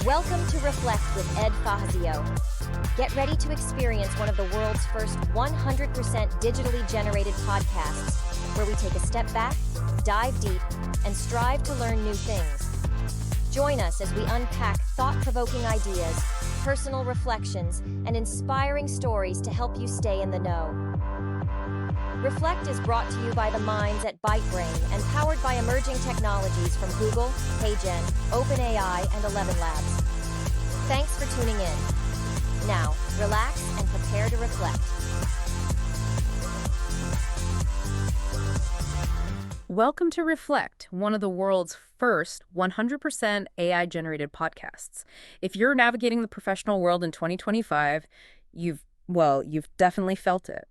Welcome to Reflect with Ed Fassio. Get ready to experience one of the world's first 100% digitally generated podcasts, where we take a step back, dive deep, and strive to learn new things. Join us as we unpack thought-provoking ideas, personal reflections, and inspiring stories to help you stay in the know. Reflect is brought to you by the minds at ByteBrain and powered by emerging technologies from Google, HeyGen, OpenAI, and 11 Labs. Thanks for tuning in. Now, relax and prepare to reflect. Welcome to Reflect, one of the world's first 100% AI-generated podcasts. If you're navigating the professional world in 2025, you've definitely felt it.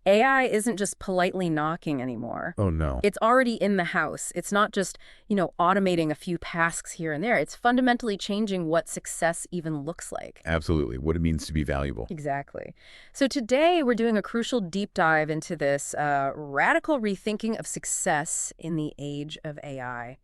AI isn't just politely knocking anymore. Oh, no. It's already in the house. It's not just, automating a few tasks here and there. It's fundamentally changing what success even looks like. Absolutely. What it means to be valuable. Exactly. So today we're doing a crucial deep dive into this radical rethinking of success in the age of AI.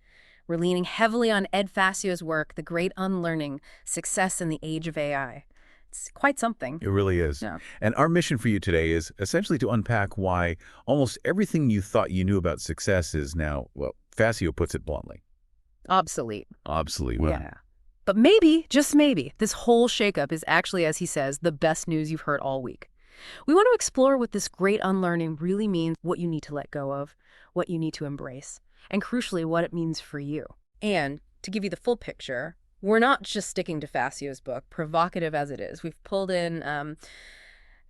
We're leaning heavily on Ed Fassio's work, The Great Unlearning, Success in the Age of AI. It's quite something. It really is. Yeah. And our mission for you today is essentially to unpack why almost everything you thought you knew about success is now, well, Fassio puts it bluntly, Obsolete. obsolete. Well, Yeah. But maybe, just maybe, this whole shakeup is actually, as he says, the best news you've heard all week. We want to explore what this great unlearning really means, what you need to let go of, what you need to embrace, and crucially, what it means for you. And to give you the full picture, we're not just sticking to Fassio's book, provocative as it is. We've pulled in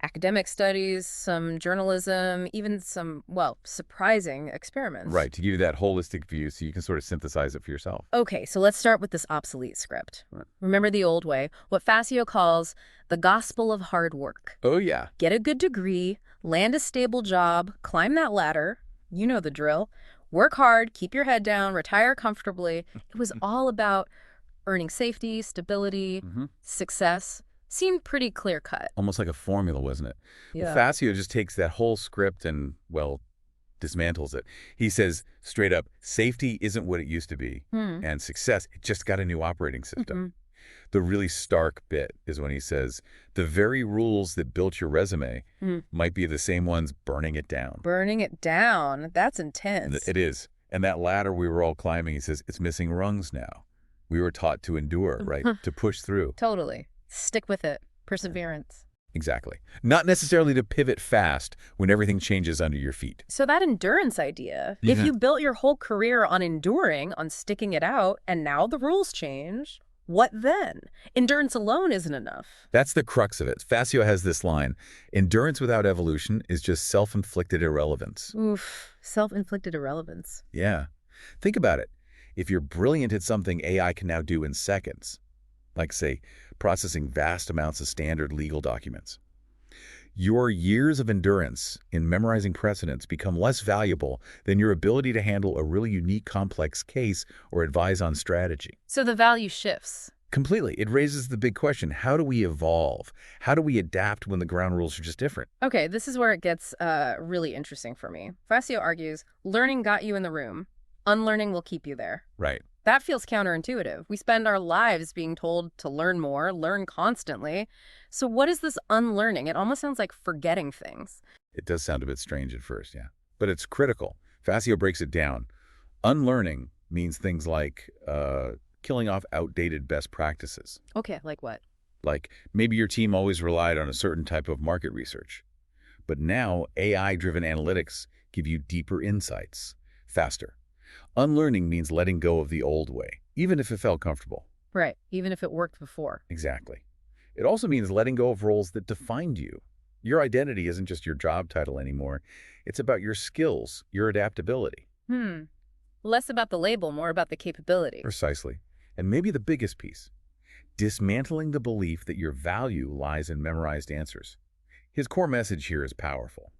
academic studies, some journalism, even some, surprising experiments. right, to give you that holistic view so you can sort of synthesize it for yourself. Okay, so let's start with this obsolete script. Right. Remember the old way, what Fassio calls the gospel of hard work. Oh, yeah. Get a good degree, land a stable job, climb that ladder, you know the drill, work hard, keep your head down, retire comfortably. It was all about earning safety, stability, success. Seemed pretty clear-cut. Almost like a formula, wasn't it? Yeah. Well, Fassio just takes that whole script and, dismantles it. He says straight up, safety isn't what it used to be, and success, it just got a new operating system. The really stark bit is when he says, the very rules that built your resume might be the same ones burning it down. Burning it down. That's intense. It is. And that ladder we were all climbing, he says, it's missing rungs now. We were taught to endure, right? To push through. Totally. Stick with it. Perseverance. Exactly. Not necessarily to pivot fast when everything changes under your feet. So that endurance idea, if you built your whole career on enduring, on sticking it out, and now the rules change, what then? Endurance alone isn't enough. That's the crux of it. Fassio has this line, endurance without evolution is just self-inflicted irrelevance. Oof. Self-inflicted irrelevance. Yeah. Think about it. If you're brilliant at something AI can now do in seconds, like, say, processing vast amounts of standard legal documents, your years of endurance in memorizing precedents become less valuable than your ability to handle a really unique, complex case or advise on strategy. So the value shifts. Completely. It raises the big question, how do we evolve? How do we adapt when the ground rules are just different? Okay, this is where it gets really interesting for me. Fassio argues, learning got you in the room. Unlearning will keep you there. Right. That feels counterintuitive. We spend our lives being told to learn more, learn constantly. So what is this unlearning? It almost sounds like forgetting things. It does sound a bit strange at first, yeah. But it's critical. Fassio breaks it down. Unlearning means things like killing off outdated best practices. Okay, like what? Like maybe your team always relied on a certain type of market research. But now AI-driven analytics give you deeper insights, faster. Unlearning means letting go of the old way, even if it felt comfortable. Right, even if it worked before. Exactly. It also means letting go of roles that defined you. Your identity isn't just your job title anymore. It's about your skills, your adaptability. Less about the label, more about the capability. Precisely. And maybe the biggest piece, dismantling the belief that your value lies in memorized answers. His core message here is powerful.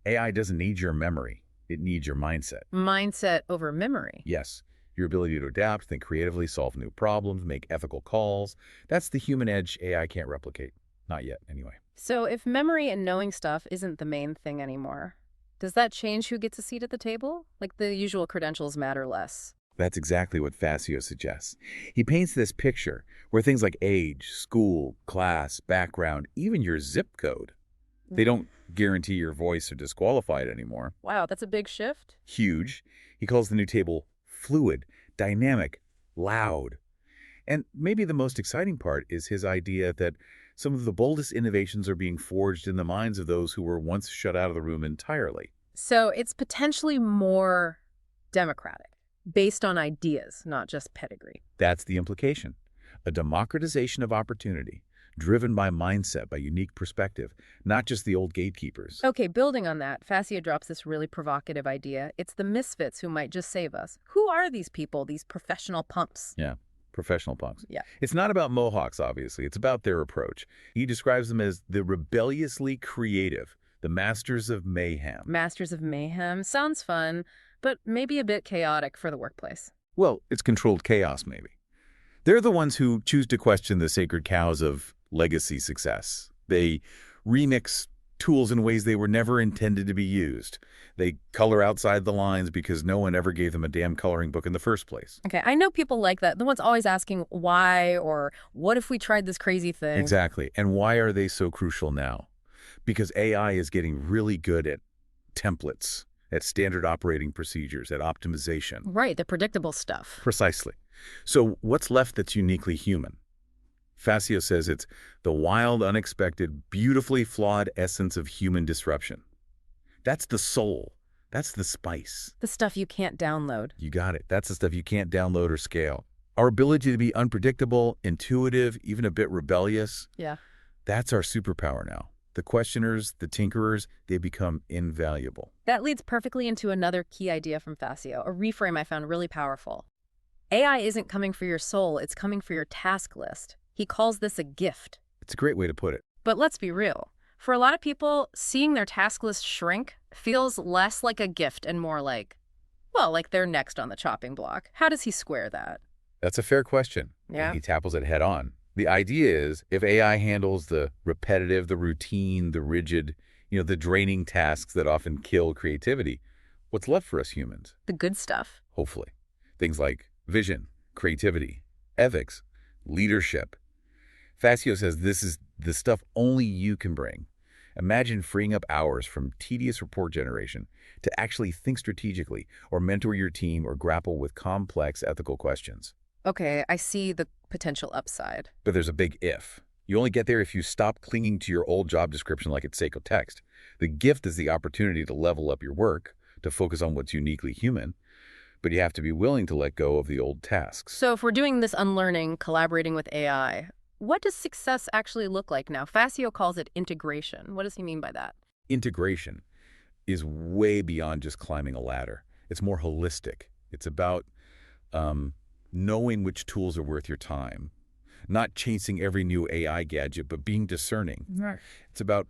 AI doesn't need your memory. It needs your mindset. Mindset over memory. Yes, your ability to adapt, think creatively, solve new problems, make ethical calls. That's the human edge AI can't replicate. Not yet, anyway. So if memory and knowing stuff isn't the main thing anymore, does that change who gets a seat at the table? Like the usual credentials matter less? That's exactly what Fassio suggests. He paints this picture where things like age, school, class, background, even your zip code, they don't guarantee your voice or disqualify it anymore. Wow, that's a big shift. Huge. He calls the new table fluid, dynamic, loud. And maybe the most exciting part is his idea that some of the boldest innovations are being forged in the minds of those who were once shut out of the room entirely. So it's potentially more democratic, based on ideas, not just pedigree. That's the implication. A democratization of opportunity, driven by mindset, by unique perspective, not just the old gatekeepers. Okay, building on that, Fassio drops this really provocative idea. It's the misfits who might just save us. Who are these people, these professional pumps? Yeah, professional punks. Yeah. It's not about mohawks, obviously. It's about their approach. He describes them as the rebelliously creative, the masters of mayhem. Masters of mayhem. Sounds fun, but maybe a bit chaotic for the workplace. Well, it's controlled chaos, maybe. They're the ones who choose to question the sacred cows of legacy success. They remix tools in ways they were never intended to be used. They color outside the lines because no one ever gave them a damn coloring book in the first place. Okay, I know people like that. The one's always asking why or what if we tried this crazy thing? Exactly. And why are they so crucial now? Because AI is getting really good at templates, at standard operating procedures, at optimization. Right, the predictable stuff. Precisely. So what's left that's uniquely human? Fassio says it's the wild, unexpected, beautifully flawed essence of human disruption. That's the soul. That's the spice. The stuff you can't download. You got it. That's the stuff you can't download or scale. Our ability to be unpredictable, intuitive, even a bit rebellious. Yeah. That's our superpower now. The questioners, the tinkerers, they become invaluable. That leads perfectly into another key idea from Fassio, a reframe I found really powerful. AI isn't coming for your soul, it's coming for your task list. He calls this a gift. It's a great way to put it. But let's be real. For a lot of people, seeing their task list shrink feels less like a gift and more like, well, like they're next on the chopping block. How does he square that? That's a fair question. Yeah. And he tackles it head on. The idea is if AI handles the repetitive, the routine, the rigid, the draining tasks that often kill creativity, what's left for us humans? The good stuff. Hopefully. Things like vision, creativity, ethics, leadership. Fassio says this is the stuff only you can bring. Imagine freeing up hours from tedious report generation to actually think strategically or mentor your team or grapple with complex ethical questions. Okay, I see the potential upside. But there's a big if. You only get there if you stop clinging to your old job description like it's sacred text. The gift is the opportunity to level up your work, to focus on what's uniquely human, but you have to be willing to let go of the old tasks. So if we're doing this unlearning, collaborating with AI, what does success actually look like now? Fassio calls it integration. What does he mean by that? Integration is way beyond just climbing a ladder. It's more holistic. It's about knowing which tools are worth your time, not chasing every new AI gadget, but being discerning. Right. It's about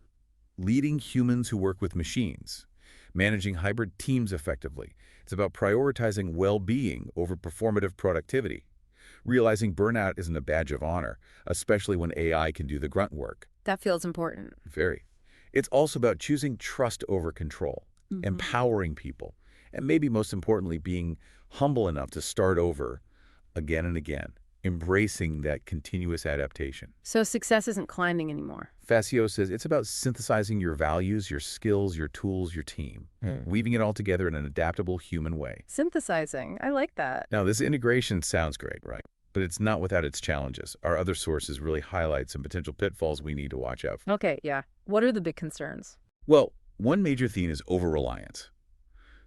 leading humans who work with machines, managing hybrid teams effectively. It's about prioritizing well-being over performative productivity, realizing burnout isn't a badge of honor, especially when AI can do the grunt work. That feels important. Very. It's also about choosing trust over control, empowering people, and maybe most importantly, being humble enough to start over again and again, embracing that continuous adaptation. So success isn't climbing anymore. Fassio says it's about synthesizing your values, your skills, your tools, your team, weaving it all together in an adaptable human way. Synthesizing. I like that. Now, this integration sounds great, right? But it's not without its challenges. Our other sources really highlight some potential pitfalls we need to watch out for. Okay, yeah. What are the big concerns? Well, one major theme is over-reliance.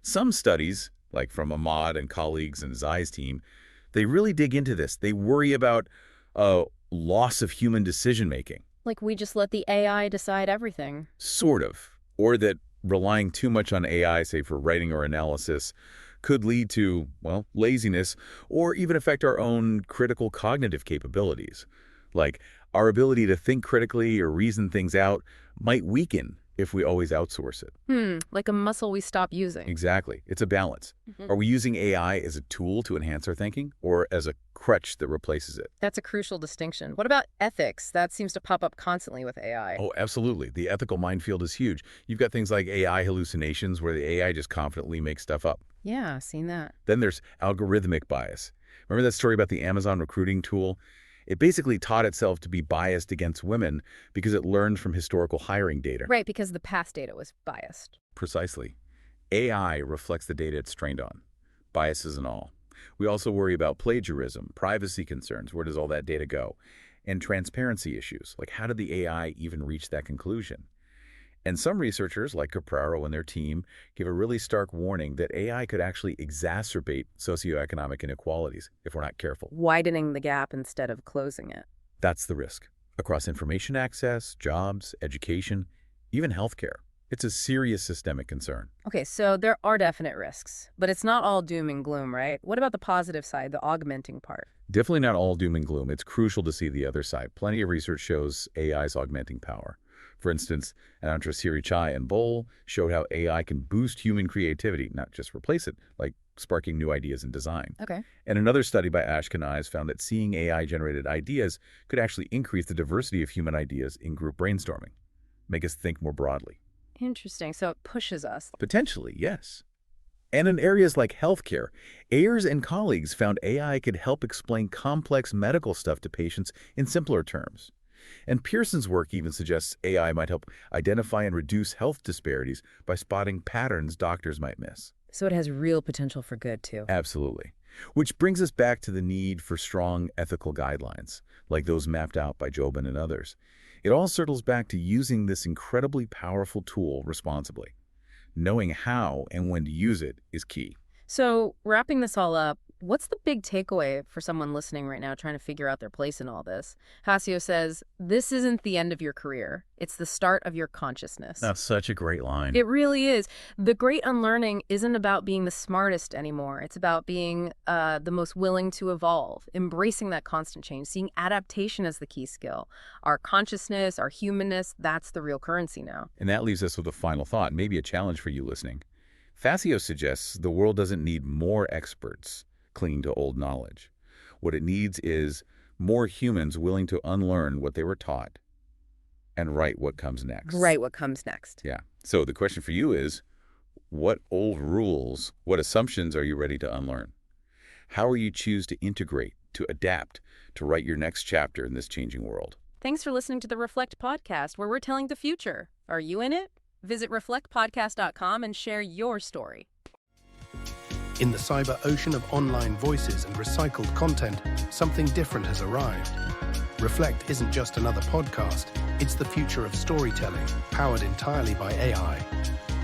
Some studies, like from Ahmad and colleagues and Zai's team, they really dig into this. They worry about loss of human decision-making. Like we just let the AI decide everything. Sort of. Or that relying too much on AI, say for writing or analysis, could lead to, well, laziness or even affect our own critical cognitive capabilities. Like our ability to think critically or reason things out might weaken if we always outsource it. Like a muscle we stop using. Exactly. It's a balance. Are we using AI as a tool to enhance our thinking or as a crutch that replaces it. That's a crucial distinction. What about ethics? That seems to pop up constantly with AI. Oh, absolutely. The ethical minefield is huge. You've got things like AI hallucinations where the AI just confidently makes stuff up. Yeah, seen that. Then there's algorithmic bias. Remember that story about the Amazon recruiting tool? It basically taught itself to be biased against women because it learned from historical hiring data. Right, because the past data was biased. Precisely. AI reflects the data it's trained on, biases and all. We also worry about plagiarism, privacy concerns, where does all that data go, and transparency issues, like how did the AI even reach that conclusion? And some researchers, like Capraro and their team, give a really stark warning that AI could actually exacerbate socioeconomic inequalities if we're not careful. Widening the gap instead of closing it. That's the risk. Across information access, jobs, education, even healthcare. It's a serious systemic concern. Okay, so there are definite risks, but it's not all doom and gloom, right? What about the positive side, the augmenting part? Definitely not all doom and gloom. It's crucial to see the other side. Plenty of research shows AI's augmenting power. For instance, Anantra Chai and Bohl showed how AI can boost human creativity, not just replace it, like sparking new ideas in design. Okay. And another study by Ashkenaz found that seeing AI-generated ideas could actually increase the diversity of human ideas in group brainstorming, make us think more broadly. Interesting. So it pushes us. Potentially, yes. And in areas like healthcare, Ayers and colleagues found AI could help explain complex medical stuff to patients in simpler terms. And Pearson's work even suggests AI might help identify and reduce health disparities by spotting patterns doctors might miss. So it has real potential for good, too. Absolutely. Which brings us back to the need for strong ethical guidelines, like those mapped out by Jobin and others. It all circles back to using this incredibly powerful tool responsibly. Knowing how and when to use it is key. So wrapping this all up, what's the big takeaway for someone listening right now trying to figure out their place in all this? Fassio says, this isn't the end of your career. It's the start of your consciousness. That's such a great line. It really is. The great unlearning isn't about being the smartest anymore. It's about being the most willing to evolve, embracing that constant change, seeing adaptation as the key skill. Our consciousness, our humanness, that's the real currency now. And that leaves us with a final thought, maybe a challenge for you listening. Fassio suggests the world doesn't need more experts clinging to old knowledge. What it needs is more humans willing to unlearn what they were taught and write what comes next. Right, what comes next. Yeah. So the question for you is, what old rules, what assumptions are you ready to unlearn? How will you choose to integrate, to adapt, to write your next chapter in this changing world? Thanks for listening to the Reflect Podcast, where we're telling the future. Are you in it? Visit reflectpodcast.com and share your story. In the cyber ocean of online voices and recycled content, something different has arrived. Reflect isn't just another podcast, it's the future of storytelling, powered entirely by AI.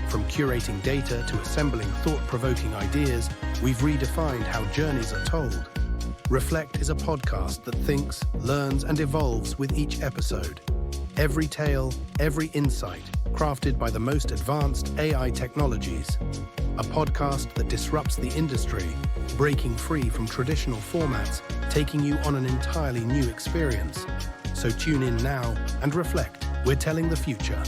From curating data to assembling thought-provoking ideas, we've redefined how journeys are told. Reflect is a podcast that thinks, learns, and evolves with each episode. Every tale, every insight, crafted by the most advanced AI technologies. A podcast that disrupts the industry, breaking free from traditional formats, taking you on an entirely new experience. So tune in now and reflect. We're telling the future.